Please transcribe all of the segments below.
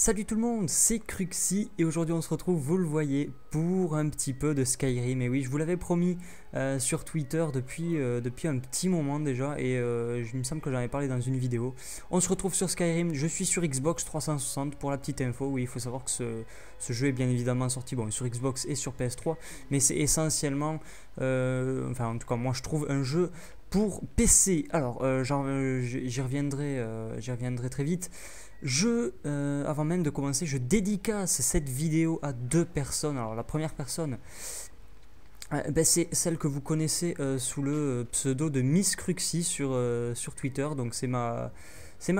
Salut tout le monde, c'est Cruxy et aujourd'hui on se retrouve, vous le voyez, pour un petit peu de Skyrim. Et oui, je vous l'avais promis sur Twitter depuis un petit moment déjà et il me semble que j'en avais parlé dans une vidéo. On se retrouve sur Skyrim, je suis sur Xbox 360 pour la petite info. Oui, il faut savoir que ce jeu est bien évidemment sorti sur Xbox et sur PS3, mais c'est essentiellement, enfin en tout cas moi je trouve un jeu pour PC. Alors j'y reviendrai très vite. Avant même de commencer, je dédicace cette vidéo à deux personnes. Alors la première personne, c'est celle que vous connaissez sous le pseudo de Miss Cruxy sur Twitter. Donc c'est ma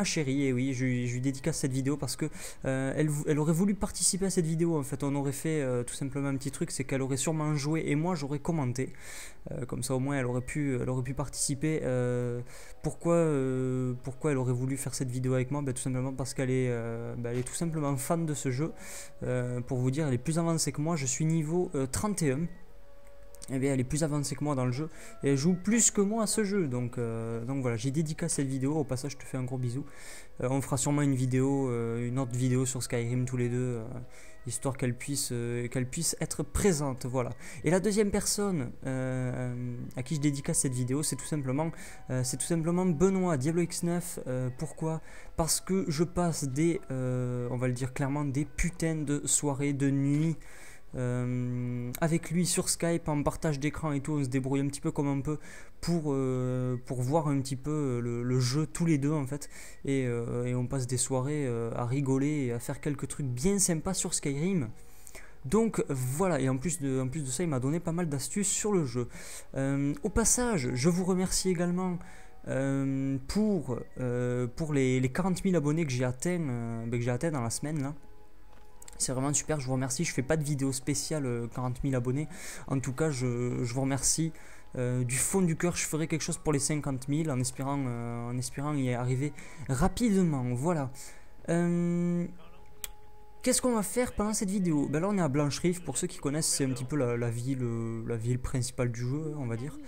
chérie, et oui, je lui dédicace cette vidéo parce que elle aurait voulu participer à cette vidéo. En fait, on aurait fait tout simplement un petit truc, c'est qu'elle aurait sûrement joué et moi j'aurais commenté. Comme ça au moins elle aurait pu participer. Pourquoi elle aurait voulu faire cette vidéo avec moi? Tout simplement parce qu'elle elle est tout simplement fan de ce jeu. Pour vous dire, elle est plus avancée que moi, je suis niveau 31. Eh bien, elle est plus avancée que moi dans le jeu et elle joue plus que moi à ce jeu. Donc voilà, j'ai dédicacé cette vidéo. Au passage, je te fais un gros bisou. On fera sûrement une autre vidéo sur Skyrim tous les deux, histoire qu'elle puisse être présente. Voilà. Et la deuxième personne à qui je dédicace cette vidéo, c'est tout simplement Benoît Diablo X9. Pourquoi? Parce que je passe on va le dire clairement, des putains de soirées, de nuits. Avec lui sur Skype en partage d'écran et tout, on se débrouille un petit peu comme on peut pour voir un petit peu le jeu tous les deux en fait, et on passe des soirées à rigoler et à faire quelques trucs bien sympas sur Skyrim. Donc voilà, et en plus de ça, il m'a donné pas mal d'astuces sur le jeu. Au passage, je vous remercie également pour les 40 000 abonnés que j'ai atteint dans la semaine là. C'est vraiment super, je vous remercie. Je fais pas de vidéo spéciale 40 000 abonnés. En tout cas, je vous remercie du fond du cœur. Je ferai quelque chose pour les 50 000 en espérant y arriver rapidement. Voilà. Qu'est-ce qu'on va faire pendant cette vidéo? Là, on est à Blanche-Rive. Pour ceux qui connaissent, c'est un petit peu la ville principale du jeu, on va dire.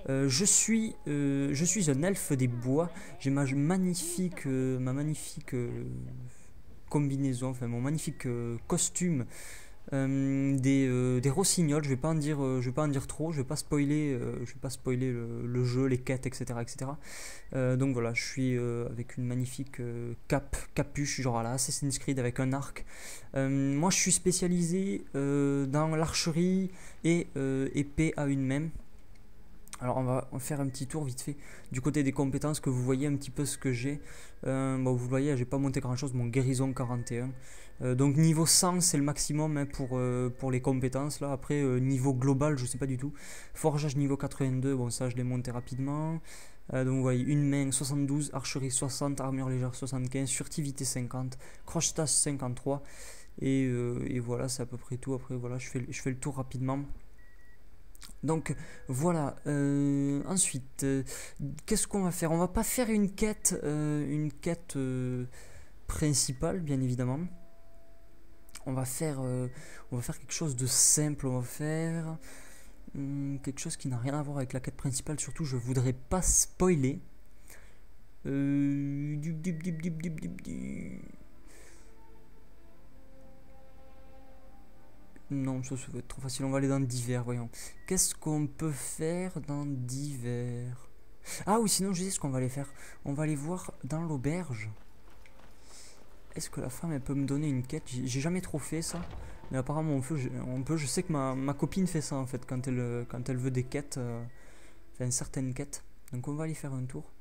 Je suis un elfe des bois. J'ai ma magnifique combinaison, enfin mon magnifique costume des rossignols. Je vais pas en dire trop, je vais pas spoiler le jeu, les quêtes, etc. Donc voilà, je suis avec une magnifique capuche genre à la Assassin's Creed avec un arc. Moi je suis spécialisé dans l'archerie et épée à une main. Alors on va faire un petit tour vite fait du côté des compétences, que vous voyez un petit peu ce que j'ai. Vous voyez, j'ai pas monté grand chose, mon guérison 41. Donc niveau 100 c'est le maximum pour les compétences là. Après niveau global je sais pas du tout. Forgeage niveau 82, bon ça je l'ai monté rapidement. Donc vous voyez, une main 72, archerie 60, armure légère 75, furtivité 50, crochetage 53. Et voilà, c'est à peu près tout. Après voilà, je fais le tour rapidement. Donc voilà, ensuite, qu'est-ce qu'on va faire? On va pas faire une quête principale, bien évidemment. On va faire quelque chose de simple. On va faire quelque chose qui n'a rien à voir avec la quête principale. Surtout, je voudrais pas spoiler. Non, ça va être trop facile, on va aller dans divers, voyons. Qu'est-ce qu'on peut faire dans divers? Ah oui, sinon je sais ce qu'on va aller faire. On va aller voir dans l'auberge. Est-ce que la femme, elle peut me donner une quête? J'ai jamais trop fait ça. Mais apparemment on peut. Je sais que ma copine fait ça en fait quand elle veut des quêtes. Enfin certaines quêtes. Donc on va aller faire un tour.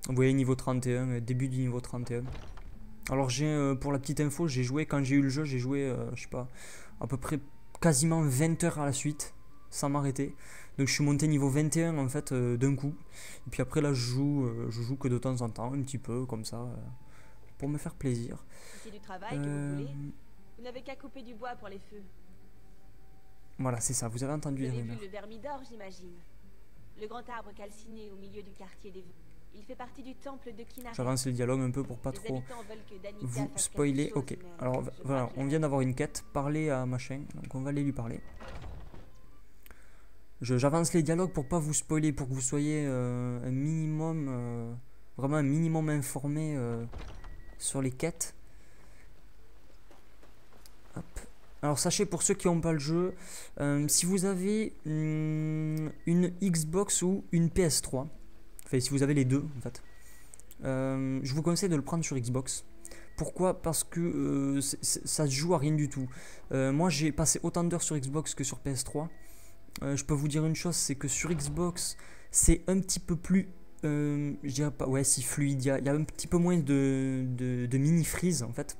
Vous voyez, niveau 31, début du niveau 31. Alors pour la petite info, j'ai joué, quand j'ai eu le jeu, j'ai joué, je sais pas, à peu près quasiment 20 heures à la suite, sans m'arrêter. Donc je suis monté niveau 21 en fait d'un coup. Et puis après là je joue que de temps en temps, un petit peu comme ça, pour me faire plaisir. C'est du travail que vous voulez. Vous n'avez qu'à couper du bois pour les feux. Voilà, c'est ça, vous avez entendu. Vous avez vu le Vermidor, j'imagine. Le grand arbre calciné au milieu du quartier des... Il fait partie du temple de Kinaret. J'avance le dialogue un peu pour pas trop vous spoiler. Ok, alors voilà, on vient d'avoir une quête. Parler à machin, donc on va aller lui parler. J'avance les dialogues pour pas vous spoiler, pour que vous soyez un minimum, vraiment un minimum informé sur les quêtes. Hop. Alors sachez, pour ceux qui n'ont pas le jeu, si vous avez une Xbox ou une PS3, enfin si vous avez les deux en fait, je vous conseille de le prendre sur Xbox. Pourquoi? Parce que ça se joue à rien du tout. Moi j'ai passé autant d'heures sur Xbox que sur PS3. Je peux vous dire une chose, c'est que sur Xbox c'est un petit peu plus, je dirais pas, ouais, si fluide, il y a un petit peu moins de mini-freeze en fait.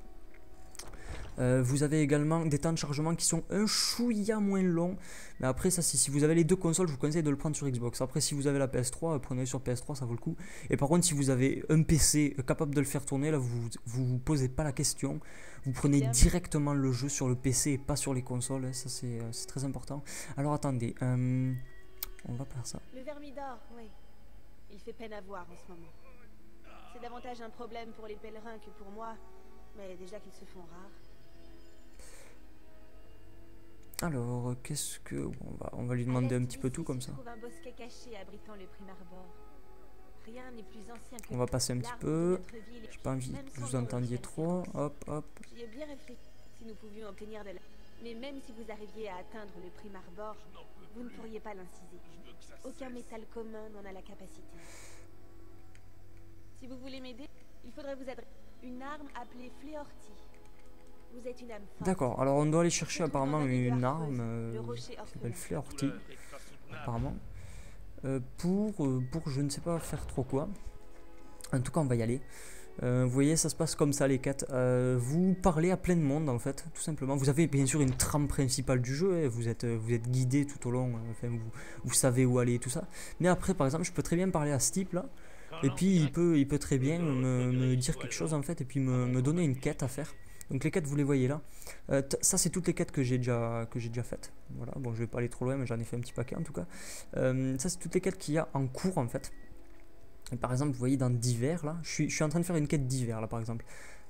Vous avez également des temps de chargement qui sont un chouïa moins longs. Mais après, ça, si vous avez les deux consoles, je vous conseille de le prendre sur Xbox. Après, si vous avez la PS3, prenez-le sur PS3, ça vaut le coup. Et par contre, si vous avez un PC capable de le faire tourner, là, vous posez pas la question. Vous prenez directement le jeu sur le PC et pas sur les consoles. Ça, c'est très important. Alors, attendez. On va faire ça. Le Vermidor, oui. Il fait peine à voir en ce moment. C'est davantage un problème pour les pèlerins que pour moi. Mais déjà qu'ils se font rares. Alors, qu'est-ce que... on va lui demander un petit peu tout comme ça. Un bosquet caché abritant le Primarbor. Rien n'est plus ancien que on va passer un petit peu. J'ai pas envie que vous entendiez trop. Hop, hop. J'y ai bien réfléchi. Si nous pouvions obtenir de la... Mais même si vous arriviez à atteindre le Primarbor, vous ne pourriez pas l'inciser. Aucun métal commun n'en a la capacité. Si vous voulez m'aider, il faudrait vous adresser une arme appelée Fléorti. Vous êtes une âme forte. D'accord, alors on doit aller chercher apparemment une arme qui s'appelle Fléorti, apparemment, pour je ne sais pas faire trop quoi. En tout cas, on va y aller. Vous voyez, ça se passe comme ça les quêtes. Vous parlez à plein de monde en fait, tout simplement. Vous avez bien sûr une trame principale du jeu, hein. Vous êtes guidé tout au long, enfin, vous savez où aller et tout ça. Mais après, par exemple, je peux très bien parler à ce type là. Et puis il peut très bien me dire quelque chose en fait, et puis me donner une quête à faire. Donc les quêtes, vous les voyez là. Ça, c'est toutes les quêtes que j'ai déjà faites. Voilà, bon, je vais pas aller trop loin, mais j'en ai fait un petit paquet en tout cas. Ça, c'est toutes les quêtes qu'il y a en cours en fait. Et par exemple, vous voyez dans divers là, je suis en train de faire une quête divers là par exemple.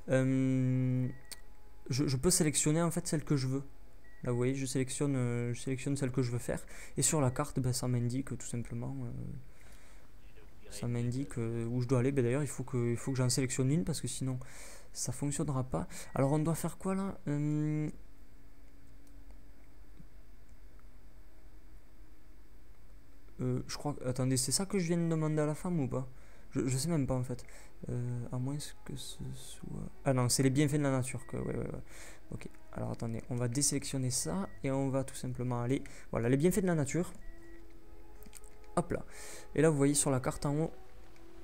Je peux sélectionner en fait celle que je veux. Là, vous voyez, je sélectionne celle que je veux faire. Et sur la carte, ben, ça m'indique tout simplement. Ça m'indique où je dois aller. Ben, d'ailleurs, il faut que j'en sélectionne une parce que sinon ça fonctionnera pas. Alors on doit faire quoi là? Je crois. Attendez, c'est ça que je viens de demander à la femme ou pas? Je sais même pas en fait. À moins que ce soit. Ah non, c'est les bienfaits de la nature que. Ouais. Ok. Alors attendez, on va désélectionner ça et on va tout simplement aller. Voilà, les bienfaits de la nature. Hop là. Et là, vous voyez sur la carte en haut,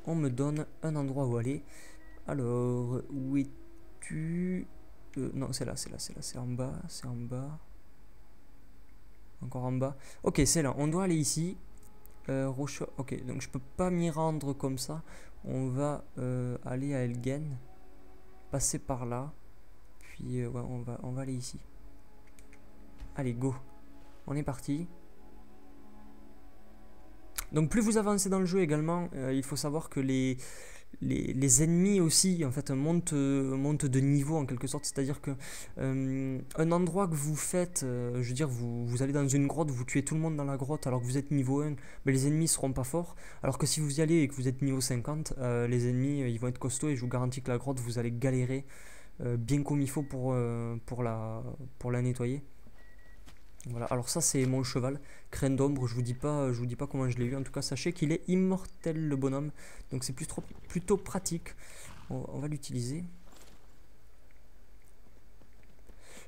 on me donne un endroit où aller. Alors, où es-tu? Non, c'est là, c'est en bas, Encore en bas. Ok, c'est là, on doit aller ici. Roche... Ok, donc je peux pas m'y rendre comme ça. On va aller à Elgen. Passer par là. Puis, ouais, on va aller ici. Allez, go. On est parti. Donc plus vous avancez dans le jeu également, il faut savoir que les ennemis aussi en fait montent de niveau en quelque sorte, c'est-à-dire que un endroit que vous faites, je veux dire vous allez dans une grotte, vous tuez tout le monde dans la grotte alors que vous êtes niveau 1, mais les ennemis seront pas forts, alors que si vous y allez et que vous êtes niveau 50, les ennemis ils vont être costauds et je vous garantis que la grotte vous allez galérer bien comme il faut pour la nettoyer. Voilà, alors ça c'est mon cheval, Crâne d'ombre, je vous dis pas comment je l'ai eu, en tout cas sachez qu'il est immortel le bonhomme, donc c'est plutôt pratique, on va l'utiliser.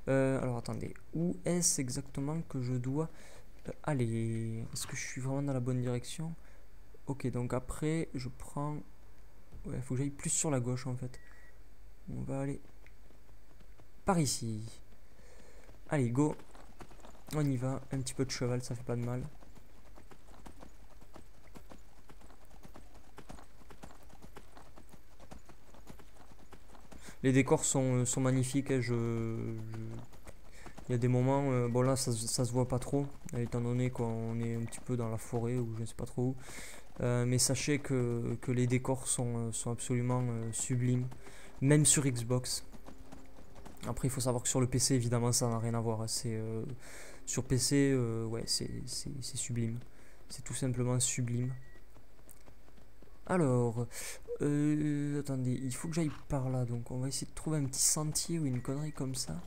Alors attendez, où est-ce exactement que je dois aller? Est-ce que je suis vraiment dans la bonne direction? Ok, donc après je prends, ouais, il faut que j'aille plus sur la gauche en fait, on va aller par ici, allez go. On y va, un petit peu de cheval, ça fait pas de mal. Les décors sont magnifiques. Hein, il y a des moments, bon là ça se voit pas trop, étant donné qu'on est un petit peu dans la forêt ou je ne sais pas trop où. Mais sachez que les décors sont absolument sublimes, même sur Xbox. Après il faut savoir que sur le PC évidemment ça n'a rien à voir. Hein, sur PC, ouais, c'est sublime. C'est tout simplement sublime. Alors, Attendez, il faut que j'aille par là, donc on va essayer de trouver un petit sentier ou une connerie comme ça.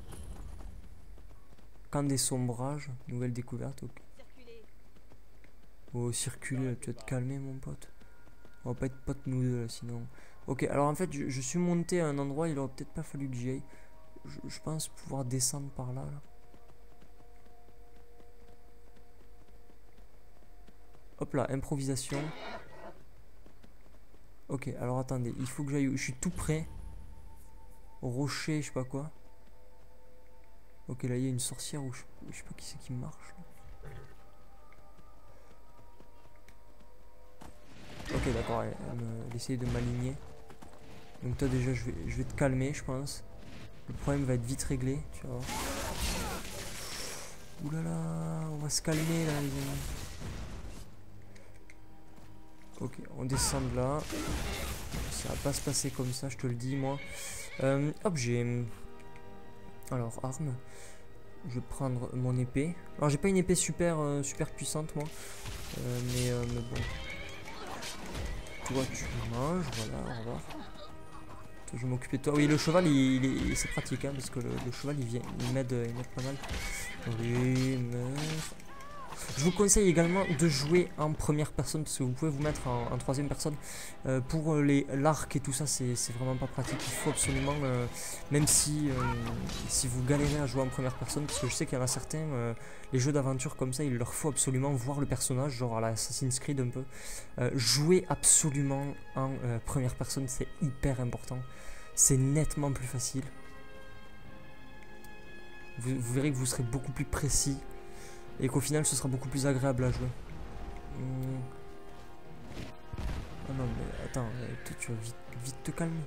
Camp des sombrages, nouvelle découverte, ok. Oh, circuler, tu vas te calmer mon pote. On va pas être potes nous deux là, sinon. Ok, alors en fait, je suis monté à un endroit, il aurait peut-être pas fallu que j'y aille. Je pense pouvoir descendre par là, là. Hop là, improvisation. Ok, alors attendez, il faut que j'aille où je suis tout près. Rocher, je sais pas quoi. Ok, là il y a une sorcière où je sais pas qui c'est qui marche. Ok, d'accord, elle essaye de m'aligner. Donc toi déjà je vais te calmer, je pense. Le problème va être vite réglé, tu vois. Ouh là là, on va se calmer là les amis. Ok, on descend de là. Ça va pas se passer comme ça, je te le dis moi. Hop, j'ai... Alors, arme. Je vais prendre mon épée. Alors, j'ai pas une épée super puissante moi. Mais bon. Toi, tu manges, voilà, au revoir. Toi, je vais m'occuper de toi. Oui, le cheval, c'est pratique, hein, parce que le cheval, il m'aide pas mal. Oui, meuf. Je vous conseille également de jouer en première personne parce que vous pouvez vous mettre en troisième personne. Pour l'arc et tout ça, c'est vraiment pas pratique. Il faut absolument, même si vous galérez à jouer en première personne, parce que je sais qu'il y en a certains, les jeux d'aventure comme ça, il leur faut absolument voir le personnage, genre à la Assassin's Creed un peu. Jouer absolument en première personne, c'est hyper important. C'est nettement plus facile. Vous verrez que vous serez beaucoup plus précis. Et qu'au final ce sera beaucoup plus agréable à jouer. Oh non mais attends, tu vas vite te calmer.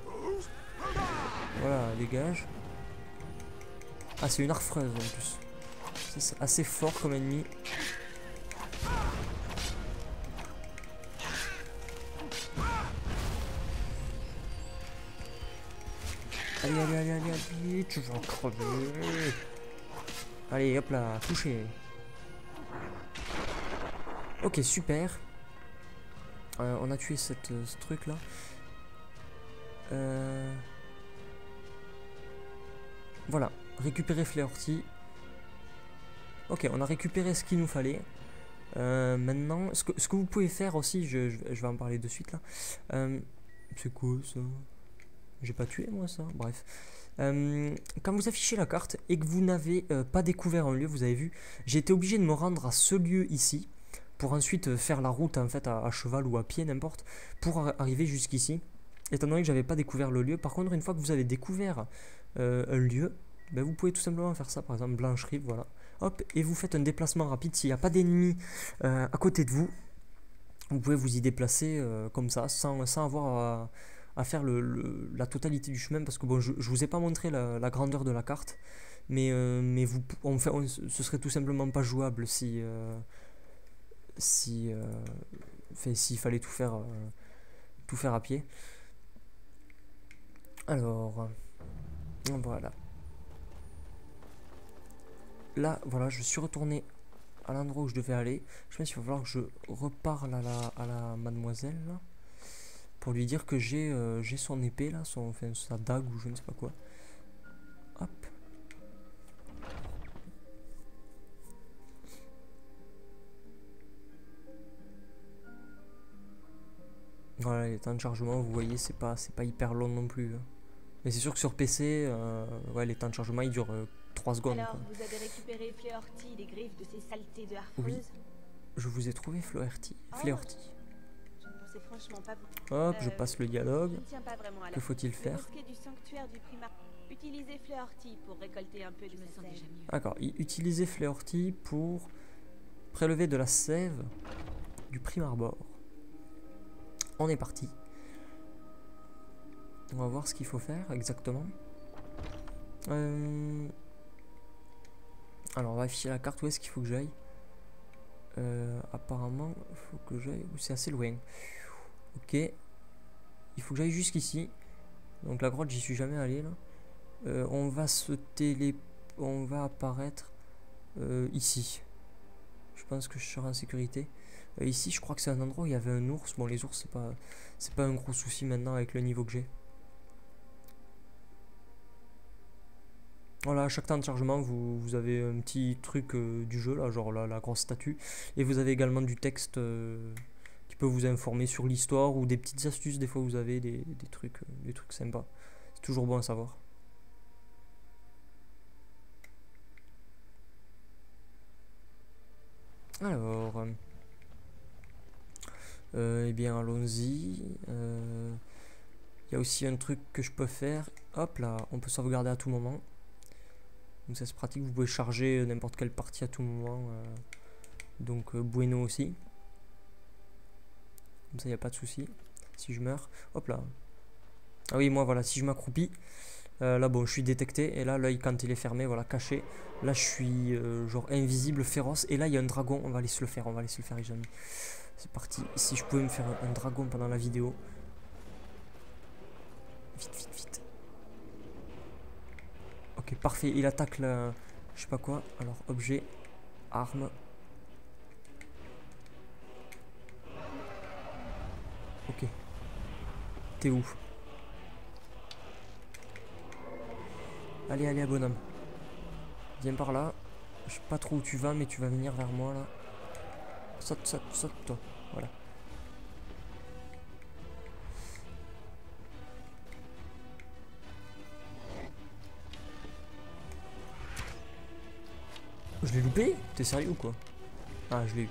Voilà, dégage. Ah c'est une harfreuse en plus. C'est assez fort comme ennemi. Allez, tu vas crever. Allez hop là, touché. Ok, super. On a tué ce truc là. Voilà, récupérer Flaherty. Ok, on a récupéré ce qu'il nous fallait. Maintenant, ce que vous pouvez faire aussi, je vais en parler de suite là. C'est quoi ça? J'ai pas tué moi ça, bref. Quand vous affichez la carte et que vous n'avez pas découvert un lieu, vous avez vu, j'ai été obligé de me rendre à ce lieu ici. Pour ensuite faire la route en fait à cheval ou à pied, n'importe, pour arriver jusqu'ici. Étant donné que j'avais pas découvert le lieu. Par contre, une fois que vous avez découvert un lieu, ben, vous pouvez tout simplement faire ça, par exemple Blancherie, voilà. Hop, et vous faites un déplacement rapide. S'il n'y a pas d'ennemis à côté de vous, vous pouvez vous y déplacer comme ça, sans avoir à faire la totalité du chemin. Parce que bon, je vous ai pas montré la grandeur de la carte, mais ce serait tout simplement pas jouable s'il fallait tout faire à pied. Alors voilà. Là voilà, je suis retourné à l'endroit où je devais aller. Je pense qu'il va falloir que je reparle à la mademoiselle là, pour lui dire que j'ai son épée là, sa dague ou je ne sais pas quoi. Hop. Voilà, les temps de chargement, vous voyez, c'est pas hyper long non plus. Hein. Mais c'est sûr que sur PC, ouais, les temps de chargement ils durent 3 secondes. Alors, quoi. vous avez récupéré Flaherty, les griffes de ces saletés de harfreuse? Oui, je vous ai trouvé Flaherty. Je ne pensais franchement pas vous. Hop, je passe le dialogue. Je ne tiens pas vraiment à la... Que faut-il faire? Le bosquet du sanctuaire du Primar. Utilisez Flaherty pour récolter un peu de sa sève. D'accord, utilisez Flaherty pour prélever de la sève du Primarbor. On est parti. On va voir ce qu'il faut faire exactement. Alors on va afficher la carte. Où est-ce qu'il faut que j'aille? Apparemment il faut que j'aille... C'est assez loin. Ok. Il faut que j'aille jusqu'ici. Donc la grotte j'y suis jamais allé là. On va apparaître ici. Je pense que je serai en sécurité. Ici, je crois que c'est un endroit où il y avait un ours. Bon, les ours, c'est pas un gros souci maintenant avec le niveau que j'ai. Voilà, à chaque temps de chargement, vous avez un petit truc du jeu, là, genre la grosse statue. Et vous avez également du texte qui peut vous informer sur l'histoire ou des petites astuces. Des fois, vous avez des trucs sympas. C'est toujours bon à savoir. Alors, eh bien, allons-y. Il y a aussi un truc que je peux faire. Hop là, on peut sauvegarder à tout moment. Donc ça c'est pratique, vous pouvez charger n'importe quelle partie à tout moment. Donc bueno aussi. Comme ça il n'y a pas de souci. Si je meurs, hop là. Ah oui, moi voilà, si je m'accroupis, là bon, je suis détecté. Et là, l'œil quand il est fermé, voilà, caché. Là je suis genre invisible, féroce. Et là il y a un dragon, on va aller se le faire, les amis. C'est parti. Si je pouvais me faire un dragon pendant la vidéo. Vite, vite, vite. Ok, parfait. Il attaque la... Je sais pas quoi. Alors, objet. Arme. Ok. T'es où? Allez, allez, bonhomme. Viens par là. Je sais pas trop où tu vas, mais tu vas venir vers moi, là. Saute, saute, saute, toi. Voilà. Je l'ai loupé? T'es sérieux ou quoi? Ah, je l'ai eu.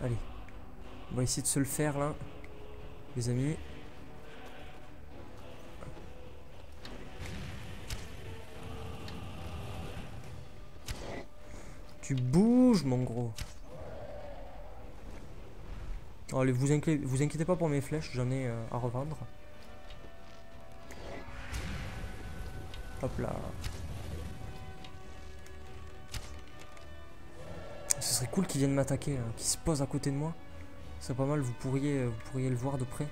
Allez. On va essayer de se le faire, là. Les amis. Tu bouges, mon gros. Allez, vous inquiétez pas pour mes flèches, j'en ai à revendre. Hop là. Ce serait cool qu'il vienne m'attaquer, qu'il se pose à côté de moi. C'est pas mal, vous pourriez le voir de près.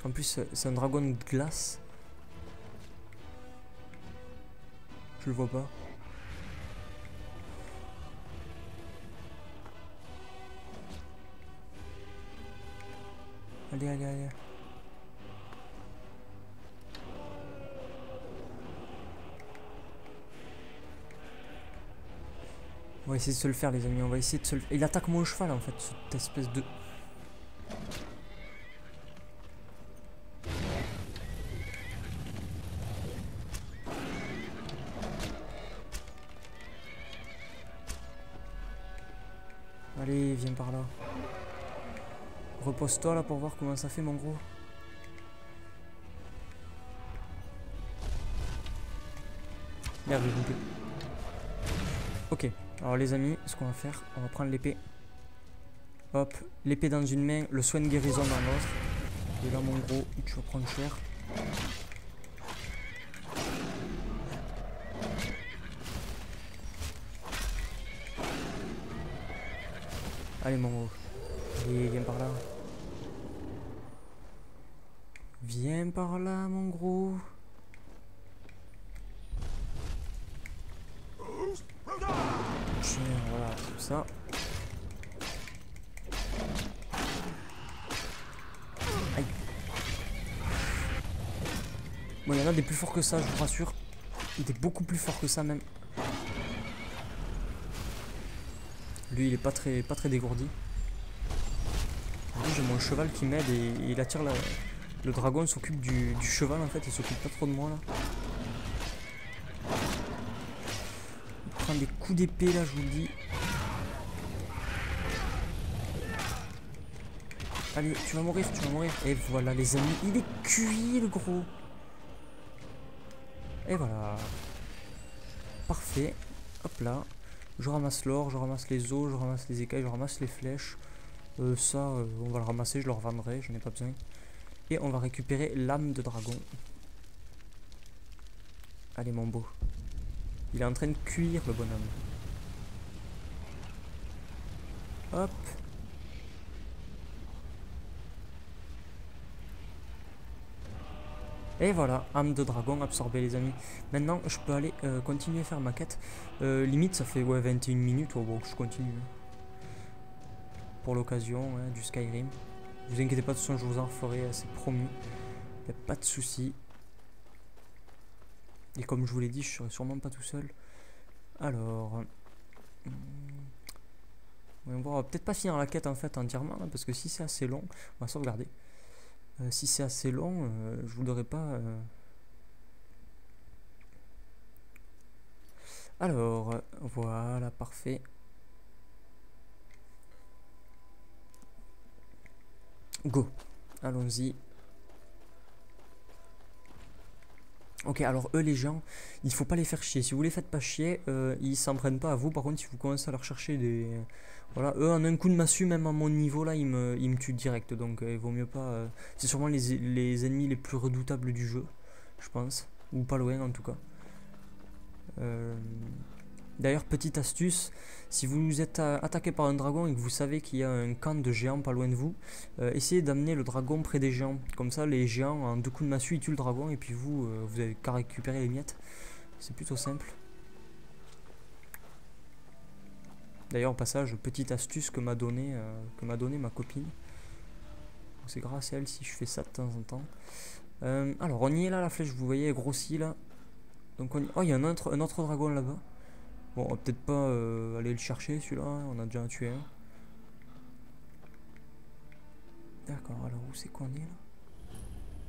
En plus, c'est un dragon de glace. Je le vois pas. Allez, allez, allez. On va essayer de se le faire, les amis. On va essayer de se le faire. Il attaque mon cheval, en fait, cette espèce de... Allez, viens par là. Repose-toi là pour voir comment ça fait, mon gros. Merde, j'ai loupé. Ok, alors les amis, ce qu'on va faire, on va prendre l'épée. Hop, l'épée dans une main, le soin de guérison dans l'autre. Et là, mon gros, tu vas prendre cher. Allez, mon gros. Allez, viens par là. Viens par là, mon gros. Tiens, voilà, comme ça. Aïe. Bon, il y en a des plus forts que ça, je vous rassure. Il est beaucoup plus fort que ça, même. Lui, il est pas très dégourdi. J'ai mon cheval qui m'aide et il attire la... Le dragon s'occupe du cheval, en fait. Il s'occupe pas trop de moi, là. Il prend des coups d'épée, là, je vous le dis. Allez, tu vas mourir, tu vas mourir. Et voilà, les amis, il est cuit, le gros. Et voilà. Parfait. Hop là. Je ramasse l'or, je ramasse les os, je ramasse les écailles, je ramasse les flèches. Ça, on va le ramasser, je le revendrai, je n'ai pas besoin. Et on va récupérer l'âme de dragon. Allez, mon beau. Il est en train de cuire, le bonhomme. Hop. Et voilà, âme de dragon absorbée les amis. Maintenant je peux aller continuer à faire ma quête. Limite ça fait ouais 21 minutes, oh, bon je continue. Pour l'occasion ouais, du Skyrim. Vous inquiétez pas, de toute façon je vous en referai, c'est promis. Y a pas de souci. Et comme je vous l'ai dit, je serai sûrement pas tout seul. Alors... on va peut-être pas finir la quête en fait entièrement, hein, parce que si c'est assez long, on va sauvegarder. Si c'est assez long, je vous l'aurai pas... Alors, voilà, parfait. Go, allons-y. Ok, alors eux les gens, il faut pas les faire chier. Si vous les faites pas chier, ils s'en prennent pas à vous. Par contre, si vous commencez à leur chercher des... Voilà, eux en un coup de massue, même à mon niveau là, ils me tuent direct. Donc il vaut mieux pas... C'est sûrement les ennemis les plus redoutables du jeu, je pense. Ou pas loin en tout cas. D'ailleurs, petite astuce, si vous êtes attaqué par un dragon et que vous savez qu'il y a un camp de géants pas loin de vous, essayez d'amener le dragon près des géants. Comme ça, les géants, en 2 coups de massue, ils tuent le dragon et puis vous, vous avez qu'à récupérer les miettes. C'est plutôt simple. D'ailleurs, au passage, petite astuce que m'a donné ma copine. C'est grâce à elle si je fais ça de temps en temps. Alors, on y est là, la flèche, vous voyez, elle grossit là. Donc oh, il y a un autre dragon là-bas. Bon, on va peut-être pas aller le chercher celui-là, on a déjà tué un. D'accord, alors où c'est qu'on est là?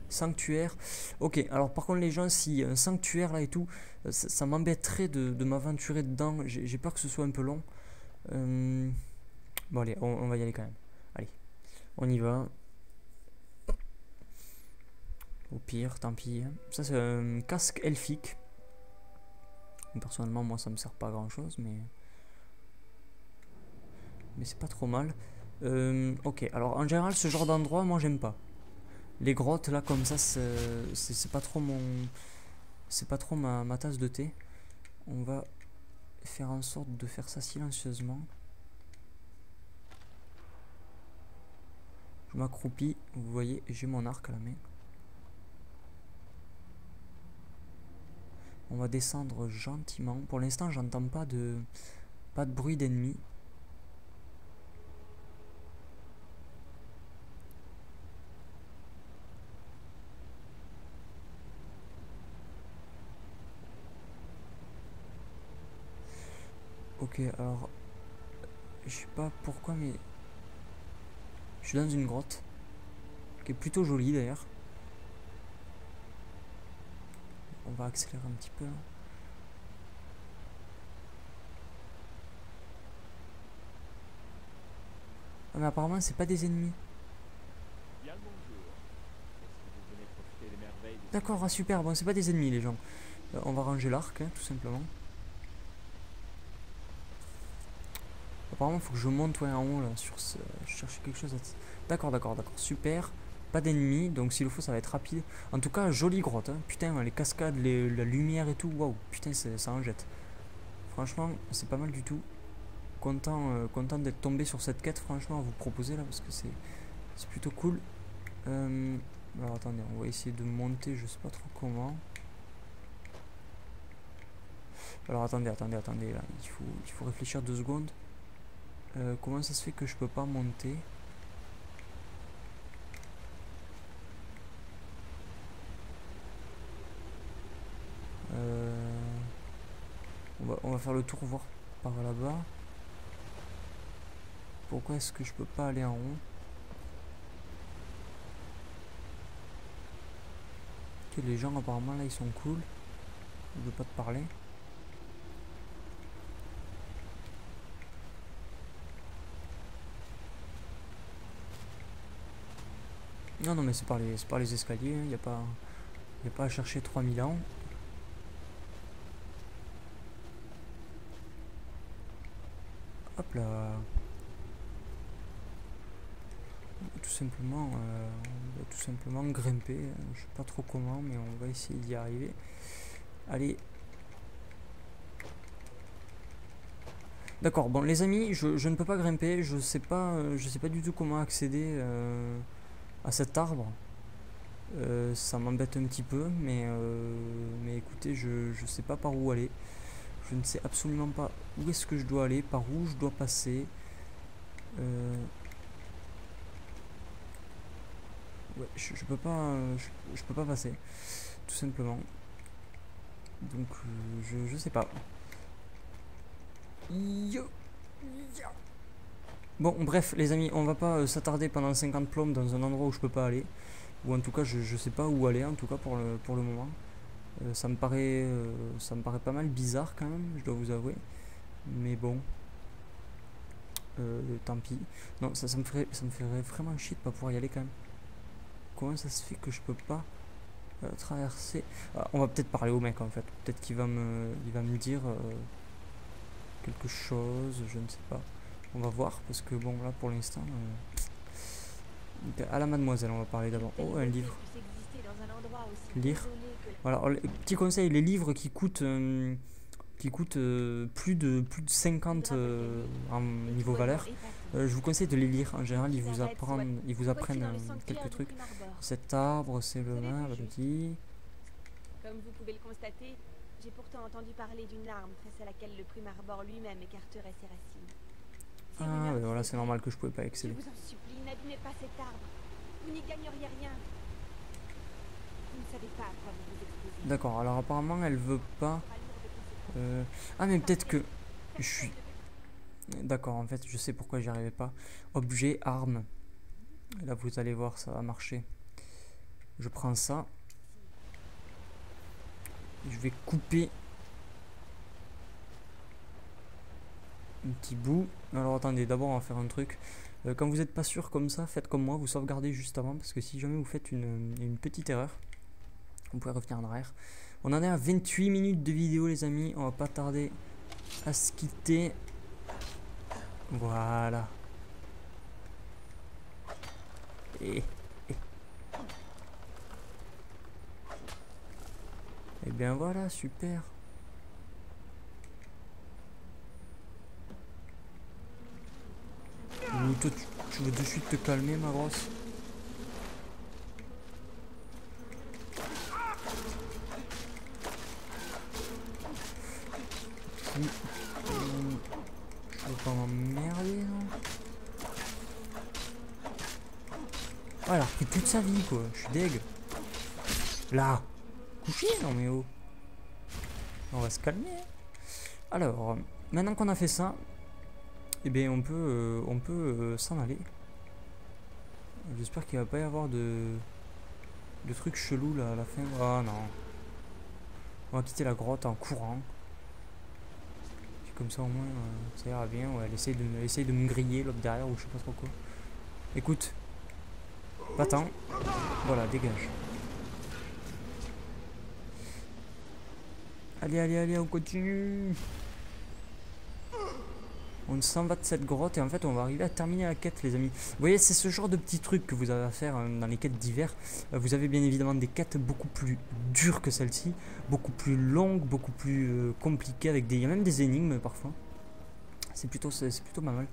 Sanctuaire. Ok, alors par contre les gens, si un sanctuaire là et tout, ça m'embêterait de m'aventurer dedans. J'ai peur que ce soit un peu long. Bon allez, on va y aller quand même. Allez, on y va. Au pire, tant pis. Ça c'est un casque elfique. Personnellement, moi ça me sert pas à grand chose, mais c'est pas trop mal. Ok, alors en général, ce genre d'endroit, moi j'aime pas. Les grottes là, comme ça, c'est pas trop mon. C'est pas trop ma tasse de thé. On va faire en sorte de faire ça silencieusement. Je m'accroupis, vous voyez, j'ai mon arc à la main. On va descendre gentiment. Pour l'instant, j'entends pas de bruit d'ennemis. Ok, alors je sais pas pourquoi, mais je suis dans une grotte qui est plutôt jolie d'ailleurs. On va accélérer un petit peu. Ah, mais apparemment c'est pas des ennemis. D'accord, ah, super, bon c'est pas des ennemis les gens. On va ranger l'arc, hein, tout simplement. Apparemment il faut que je monte ouais, en haut là sur ce. Je cherche quelque chose à... D'accord, super. Pas d'ennemis, donc s'il le faut ça va être rapide. En tout cas, jolie grotte, hein. Putain, les cascades, la lumière et tout, waouh, putain ça en jette. Franchement, c'est pas mal du tout. Content d'être tombé sur cette quête, franchement, à vous proposer là, parce que c'est plutôt cool. Alors attendez, on va essayer de monter, je sais pas trop comment. Alors attendez, là, il faut réfléchir 2 secondes. Comment ça se fait que je peux pas monter? On va faire le tour, voir par là-bas. Pourquoi est-ce que je peux pas aller en haut? Ok, les gens apparemment là ils sont cool. Ils veulent pas te parler. Non mais c'est par les escaliers, il n'y a pas à chercher 3000 ans. Hop là. On va tout simplement grimper. Je sais pas trop comment, mais on va essayer d'y arriver. Allez. D'accord, bon les amis, je ne peux pas grimper, je sais pas du tout comment accéder à cet arbre. Ça m'embête un petit peu, mais écoutez, je sais pas par où aller. Je ne sais absolument pas où est-ce que je dois aller, par où je dois passer. Ouais, je peux pas, je peux pas passer, tout simplement. Donc je sais pas. Yo. Bon, bref, les amis, on va pas s'attarder pendant 50 plombes dans un endroit où je peux pas aller. Ou en tout cas, je sais pas où aller, en tout cas pour le moment. Ça me paraît pas mal bizarre quand même, je dois vous avouer. Mais bon, tant pis. Non, ça me ferait vraiment chier de pas pouvoir y aller quand même. Comment ça se fait que je peux pas traverser? On va peut-être parler au mec en fait. Peut-être qu'il va me dire quelque chose, je ne sais pas. On va voir parce que bon là pour l'instant. À la mademoiselle, on va parler d'abord. Oh, un livre. Lire. Voilà, alors, petit conseil, les livres qui coûtent plus de 50 en niveau valeur, je vous conseille de les lire. En général, ils vous apprennent quelques trucs. Cet arbre, c'est le nain, petit. Comme vous pouvez le constater, j'ai pourtant entendu parler d'une arme face à laquelle le prime Arbor lui-même écarterait ses racines. Ah, ben voilà, c'est normal que je pouvais pas excéder. Je vous en supplie, n'abîmez pas cet arbre. Vous n'y gagneriez rien. Vous ne savez pas à quoi vous vous exposez. D'accord, alors apparemment, elle veut pas. Ah, mais peut-être que je suis. D'accord, en fait, je sais pourquoi j'y arrivais pas. Objet, arme. Là, vous allez voir, ça va marcher. Je prends ça. Je vais couper un petit bout. Alors attendez, d'abord on va faire un truc. Quand vous n'êtes pas sûr comme ça, faites comme moi, vous sauvegardez juste avant. Parce que si jamais vous faites une petite erreur, vous pouvez revenir en arrière. On en est à 28 minutes de vidéo les amis. On va pas tarder à se quitter. Voilà. Et bien voilà, super. Toi, tu veux de suite te calmer, ma grosse? Je vais pas m'emmerder, non? Oh, elle a repris toute sa vie, quoi. Je suis deg. Là. Couché, non mais oh. On va se calmer. Alors, maintenant qu'on a fait ça, eh bien on peut s'en aller. J'espère qu'il va pas y avoir de trucs chelous là à la fin. Ah non. On va quitter la grotte en courant. Puis comme ça au moins ça ira bien. Ouais, elle essaye de me griller l'autre derrière ou je sais pas trop quoi. Écoute. Va-t'en. Voilà, dégage. Allez, allez, allez, on continue. On s'en va de cette grotte et en fait on va arriver à terminer la quête les amis. Vous voyez c'est ce genre de petits trucs que vous avez à faire dans les quêtes d'hiver. Vous avez bien évidemment des quêtes beaucoup plus dures que celle-ci. Beaucoup plus longues, beaucoup plus compliquées avec il y a même des énigmes parfois. C'est plutôt pas mal.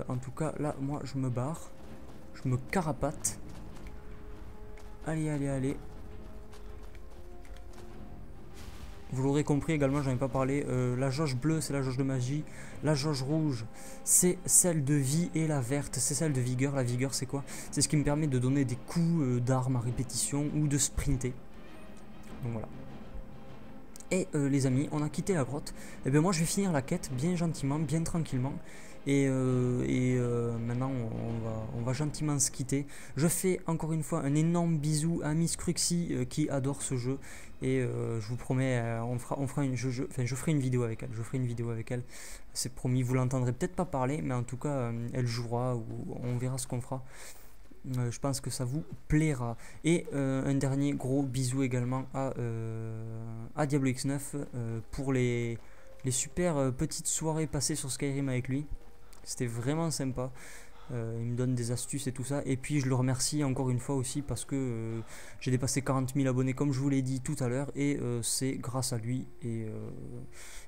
En tout cas là moi je me barre. Je me carapate. Allez, allez, allez. Vous l'aurez compris également, j'en ai pas parlé, la jauge bleue c'est la jauge de magie, la jauge rouge c'est celle de vie et la verte c'est celle de vigueur. La vigueur c'est quoi? C'est ce qui me permet de donner des coups d'armes à répétition ou de sprinter. Donc voilà. Et les amis, on a quitté la grotte. Et bien moi je vais finir la quête bien gentiment, bien tranquillement. Et maintenant on va gentiment se quitter. Je fais encore une fois un énorme bisou à Miss Cruxy qui adore ce jeu. Et je vous promets, je ferai une vidéo avec elle. Je ferai une vidéo avec elle. C'est promis, vous l'entendrez peut-être pas parler, mais en tout cas elle jouera ou on verra ce qu'on fera. Je pense que ça vous plaira. Et un dernier gros bisou également à Diablo X9 pour les super petites soirées passées sur Skyrim avec lui. C'était vraiment sympa. Il me donne des astuces et tout ça. Et puis je le remercie encore une fois aussi parce que j'ai dépassé 40 000 abonnés comme je vous l'ai dit tout à l'heure. Et c'est grâce à lui. Et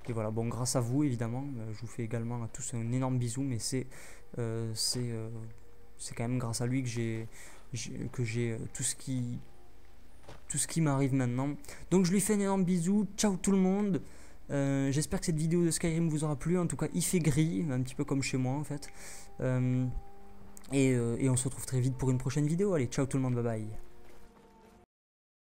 voilà, bon, grâce à vous évidemment. Je vous fais également à tous un énorme bisou. Mais c'est quand même grâce à lui que j'ai tout ce qui tout ce qui m'arrive maintenant. Donc je lui fais un énorme bisou, ciao tout le monde. J'espère que cette vidéo de Skyrim vous aura plu. En tout cas, il fait gris, un petit peu comme chez moi en fait. Et on se retrouve très vite pour une prochaine vidéo. Allez, ciao tout le monde, bye bye.